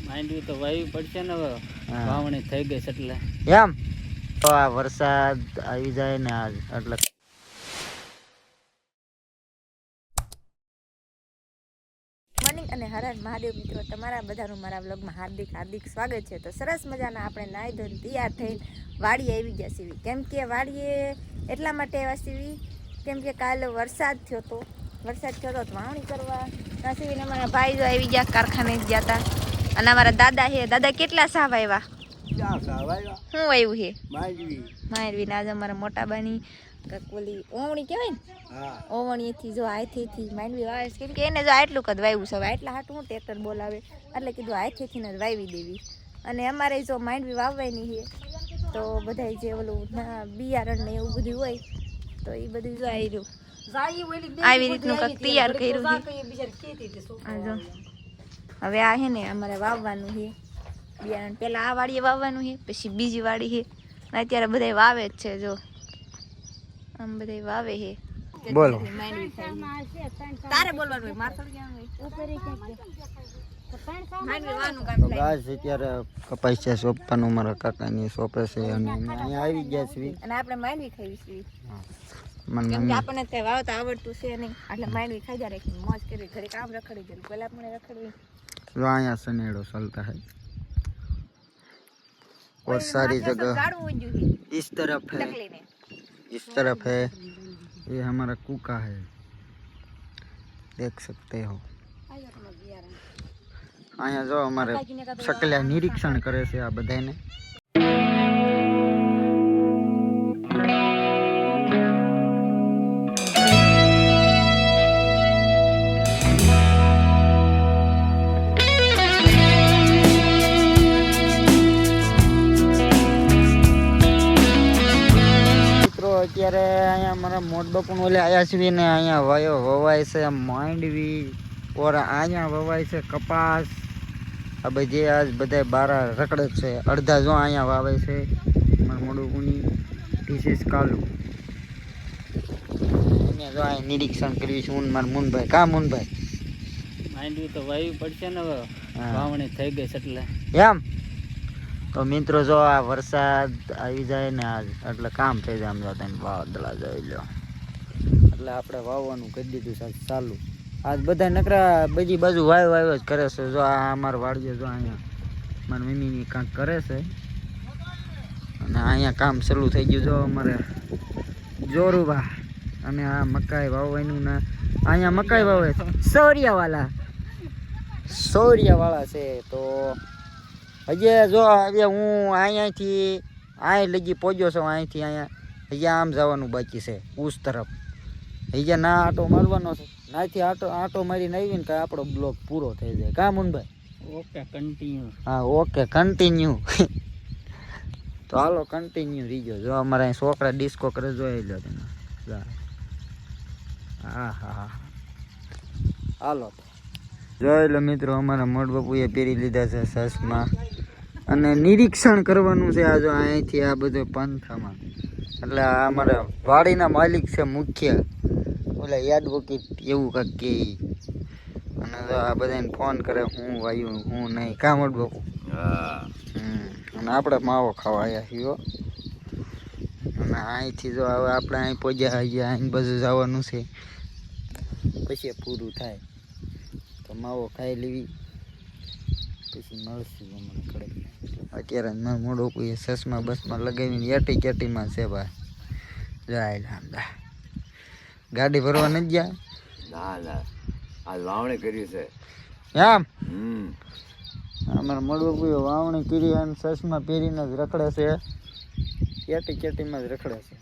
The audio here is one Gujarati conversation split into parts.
માંડવી તો વાવી પડશે ને હવે વાવણી થઈ ગઈ છે એટલે એમ તો આ વરસાદ આવી જાય ને આજ એટલે મોર્નિંગ અને હર હર મહાદેવ મિત્રો, તમારા બધાનું મારા વ્લોગમાં હાર્દિક હાર્દિક સ્વાગત છે. તો સરસ મજાના આપણે નાહી ધોઈને તૈયાર થઈને વાડીએ આવી ગયા સીવી. કેમ કે વાડીએ એટલા માટે આવ્યા સીવી કેમ કે કાલે વરસાદ થયો તો વાવણી કરવા ત્યાં સીવીને અમારા ભાઈ જો આવી ગયા, કારખાને ગયા હતા. અને અમારા દાદા છે, દાદા કેટલા સાવ આવ્યા? શું આવ્યું છે? માંડવી ના. આજે અમારા મોટા બાની ઓલી ઓવણી કહેવાય ને, ઓવણીથી જો હાથેથી માંડવી વાવે કેમ કે એને જો આટલું કદ વાવ્યું છે. હવે આટલા હાટું હું ટ્રેક્ટર બોલાવે એટલે કીધું હાથેથી જ વાવી દેવી. અને અમારે જો માંડવી વાવવાની છે તો બધા જે ઓલું બિયારણ ને એવું બધું હોય તો એ બધું જો આવી રીતનું કંઈક તૈયાર કર્યું છે. હવે આ છે ને અમારે વાવવાનું છે બિયારણ. પેલા આ વાડીએ વાવવાનું છે, પછી બીજી વાડી છે. અત્યારે બધા વાવે જ છે. જો આમ બધા વાવે છે. બોલો તારે બોલવાનું હોય, માર થોડી તો ગાય અત્યારે કપાઈ છે સોંપવાનું મારા કાકાની સોંપે છે અને અહીંયા આવી ગયા છે અને આપણે માંડવી ખાવી છે. મને કેમ કે આપણને કઈ વાવતા આવડતું છે નહીં એટલે માંડવી ખાઈ જાય રાખી મોજ કરી ઘરે કામ રખડી જાય. પેલા આપણે રખડવી जो यहाँ सनेड़ो चलता है और सारी जगह इस तरफ है, इस तरफ है. ये हमारा कूका है, देख सकते हो. અહીંયા જો અમારે શકલ્યા નિરીક્ષણ કરે છે આ બધાને. અત્યારે અહીંયા અમારા મોટ બાપુ ઓલે આવ્યા છીએ ને અહીંયા વાયો વવાય છે માંડવી ઓર અહીંયા વવાય છે કપાસ. આ બધી આજ બધા બાર રખડે છે. અડધા જો અહીંયા વાવે છે મારા મોડુની ટીસીસ કાલુ. અહીંયા જો અહીંયા નિરીક્ષણ કર્યું છે હું મારા મુનભાઈ. કા મુનભાઈ? માંડવી તો વાવી પડશે ને હવે વાવણી થઈ ગઈ છે એટલે એમ તો મિત્રો જો આ વરસાદ આવી જાય ને આજ એટલે કામ થઈ જાય. આમ જો તમે વાદળા જોઈ લો એટલે આપણે વાવવાનું કરી દીધું છે ચાલુ. આજ બધા નકરા બીજી બાજુ વાવ જ કરે છે. જો આ અમારા વાડીએ જો અહીંયા મારી મમ્મીની કાંક કરે છે અને અહીંયા કામ ચાલુ થઈ ગયું. જો અમારે જોરુબા અને આ મકાઈ વાવવાનું ને અહીંયા મકાઈ વાવે સૌર્યાવાળા છે. તો હજી જો હવે હું અહીંયાથી અહીં લગી પહોંચ્યો છું. અહીંથી અહીંયા હજી આમ જવાનું બાકી છે ઉસ તરફ. હજી ના આટો મારવાનો છે. નાથી આટો મારીને આવીને કે આપણો બ્લોક પૂરો થઈ જાય. કા મુનભાઈ? Okay continue. હા ઓકે કન્ટિન્યુ. તો હાલો કન્ટિન્યુ રીજો. જો અમારે અહીં છોકરા ડિસ્કો કરે જોઈ લો તમે. હા હા હા હાલો જોઈ લો મિત્રો. અમારા મોટ બાપુએ પહેરી લીધા છે ચશ્મા અને નિરીક્ષણ કરવાનું છે આ જો અહીંથી આ બધો પંથામાં. એટલે આ અમારા વાડીના માલિક છે મુખ્ય ઓલા એડવોકેટ એવું કાંઈક કે. અને આ બધાને ફોન કરે હું વાયું હું નહીં. કામ મોટ બાપુ? અને આપણે માવો ખાવા આવ્યા છીએ. અને અહીંથી જો હવે આપણે અહીં પહોંચ્યા અહીંયા અહીં બધું જવાનું છે પછી પૂરું થાય તો માવો ખાઈ લેવી પછી મળશું અમને કડક. અત્યારે મારું મોઢું કોઈ ચશ્મા બસમાં લગાવીને એટી કેટીમાં છે ભાઈ. જાય લાંબા ગાડી ભરવા નથી ગયા. ના આ વાવણી કરી છે એમ. અમારા મોઢું કોઈ વાવણી કરી અને ચશ્મા પહેરીને જ રખડે છે. એટી કેટીમાં જ રખડે છે.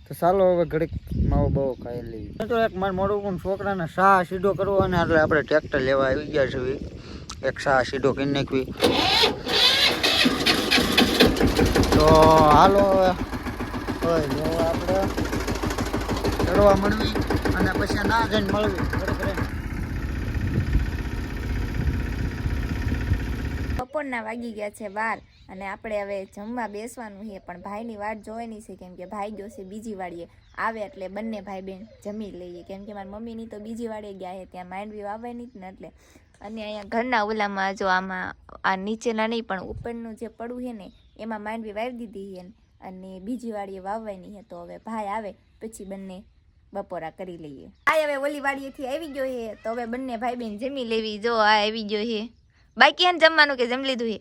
તો ચાલો હવે ઘડીક માવો બાવો ખાઈ લેવી. તો એક મારા મોડું છોકરાને શાહ સીધો કરવો અને એટલે આપણે ટ્રેક્ટર લેવા આવી ગયા છીએ. એક શાહ સીધો કરી નાખવી. તો હાલો હવે આપણે ચડવા મળવી અને પછી ના જઈને મળવી. બપોરના વાગી ગયા છે 12 અને આપણે હવે જમવા બેસવાનું છે. પણ ભાઈની વાટ જોવાની છે કેમ કે ભાઈ ગયો છે બીજી વાડીએ. આવે એટલે બંને ભાઈ બહેન જમી લઈએ કેમ કે મારી મમ્મીની તો બીજી વાડીએ ગયા છે ત્યાં માંડવી વાવવાની જ ને એટલે અને અહીંયા ઘરના ઓલામાં જો આમાં આ નીચેના નહીં પણ ઉપરનું જે પડવું છે ને એમાં માંડવી વાવી દીધી છે અને બીજી વાડીએ વાવવાની છે. તો હવે ભાઈ આવે પછી બંને બપોરા કરી લઈએ. ભાઈ હવે ઓલી વાડીએથી આવી ગયો છે તો હવે બંને ભાઈ બહેન જમી લેવી. જો આ આવી ગયો છે. બાકી એને જમવાનું કે જમી લીધું છે?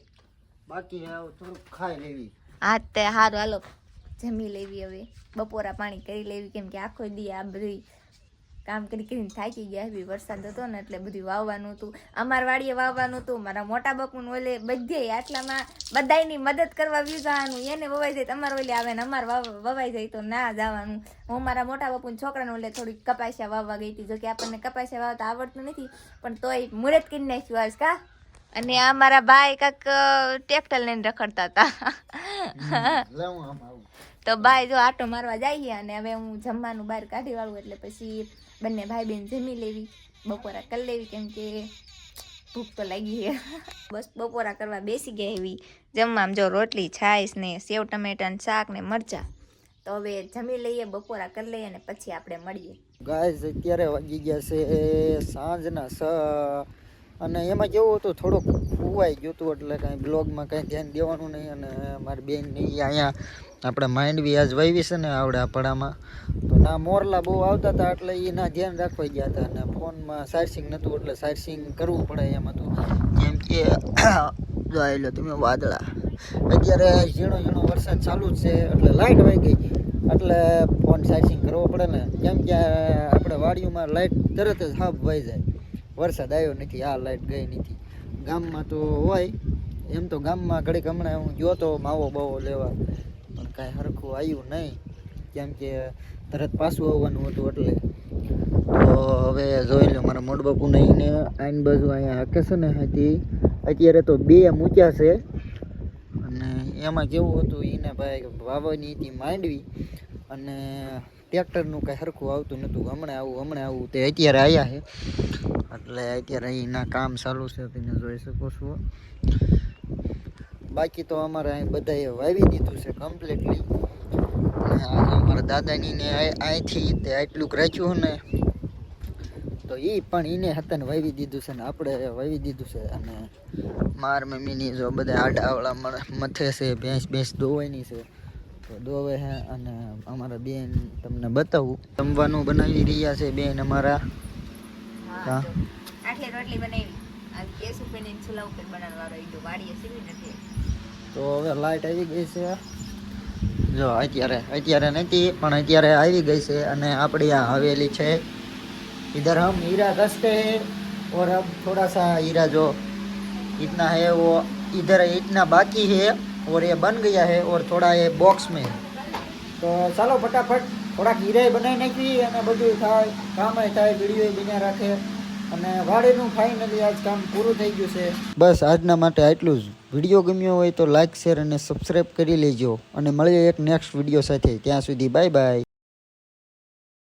બાકી થોડુંક ખાઈ લેવી. હા તે સારું હાલો જમી લેવી. હવે બપોરા પાણી કરી લેવી કેમ કે આખો દી આ બધું કામ કરી કરીને થાકી ગયા. બી વરસાદ હતો ને એટલે બધું વાવવાનું હતું. અમાર વાડીએ વાવવાનું હતું. મારા મોટા બાપુને ઓલે બધે આટલામાં બધાયની મદદ કરવા જવાનું. એને વવાઈ જાય તમારે ઓલે આવે ને અમારે વવાઈ જાય તો ના જવાનું. હું મારા મોટા બાપુને છોકરાને ઓલે થોડીક કપાસિયા વાવવા ગઈ હતી. જો કે આપણને કપાસિયા વાવતા આવડતું નથી પણ તોય મુહૂર્ત કરી નાખ્યું આજ કા. અને આ મારા ભાઈ કાંક ટ્રેક્ટર લઈને રખડતા હતા. તો ભાઈ જો આટો મારવા જઈએ અને હવે હું જમવાનું બહાર કાઢી વાળું એટલે પછી બંને ભાઈ બહેન જમી લેવી, બપોરા કરી લેવી કેમ કે ભૂખ તો લાગી છે. બસ બપોરા કરવા બેસી ગયા એવી. જમવામાં જો રોટલી, છાશ ને સેવ ટમેટાનું શાક ને મરચાં. તો હવે જમી લઈએ, બપોરા કરી લઈએ અને પછી આપણે મળીએ. ગાઈસ અત્યારે વાગી ગયા છે સાંજના 6 અને એમાં કેવું હતું થોડુંક ખોવાઈ ગયું હતું એટલે કાંઈ બ્લોગમાં કાંઈ ધ્યાન દેવાનું નહીં. અને મારી બેન અહીંયા આપણે માંડવી આજ વાવી છે ને આવડે પડામાં તો ના મોરલા બહુ આવતા હતા એટલે એ ના ધ્યાન રાખવા ગયા હતા અને ફોનમાં ચાર્જિંગ નહોતું એટલે ચાર્જિંગ કરવું પડે એમ હતું. જેમ કે જોઈ લો તમે વાદળા અત્યારે ઝીણો ઝીણો વરસાદ ચાલુ જ છે એટલે લાઇટ વહી ગઈ એટલે ફોન ચાર્જિંગ કરવો પડે ને. કેમ કે આપણે વાડીઓમાં લાઇટ તરત જ હાફ વહી જાય. વરસાદ આવ્યો નથી, આ લાઇટ ગઈ નથી. ગામમાં તો હોય એમ તો ગામમાં ઘડીક હમણાં હું ગયો તો માવો બાવો લેવા પણ કાંઈ સરખું આવ્યું નહીં કેમ કે તરત પાછું આવવાનું હતું એટલે. તો હવે જોઈ લો મારા મોટ બાપુ નહીં આઈન બાજુ અહીંયા હકે છે ને હતી અત્યારે તો 2 મૂક્યા છે. અને એમાં કેવું હતું એને ભાઈ વાવવાની હતી માંડવી અને ટ્રેક્ટરનું કાંઈ સરખું આવતું નહોતું. હમણાં આવું તે અત્યારે આવ્યા છે એટલે અત્યારે અહીંના કામ ચાલુ છે તમે જોઈ શકો છો. બાકી તો અમારે અહીં બધાએ વાવી દીધું છે કમ્પ્લીટલી. અમારા દાદાની ને અહીંથી તે આટલું રાખ્યું ને તો એ પણ એને હતાને વાવી દીધું છે ને આપણે વાવી દીધું છે. અને માર મમ્મીની જો બધા આડાવાળા મથે છે ભેંસ દોવાની છે તો દોવે છે. અને અમારા બેન તમને બતાવું જમવાનું બનાવી રહ્યા છે બેન અમારા. હા આટલી રોટલી બનાવી આ ગેસ ઉપર ને ચૂલા ઉપર બનાવવાનો ઈડો વાડીએ સીવી નથી. તો હવે લાઈટ આવી ગઈ છે જો અત્યારે નથી પણ અત્યારે આવી ગઈ છે. અને આપણી આ હવેલી છે इधर हम हीरा घसते हैं और अब थोड़ा सा हीरा जो इतना है वो इधर इतना बाकी है और ये बन गया है और थोड़ा ये बॉक्स में है. तो ચાલો ફટાફટ થોડાક હીરા બનાવી નાખી અને બધું થાય કામ થાય વિડીયો બન્યા રાખે અને વાડીનું ફાઇનલી આજ કામ પૂરું થઈ ગયું છે. બસ આજના માટે આટલું જ. વિડીયો ગમ્યો હોય તો લાઈક શેર અને સબસ્ક્રાઈબ કરી લેજો અને મળીએ એક નેક્સ્ટ વિડીયો સાથે. ત્યાં સુધી બાય બાય.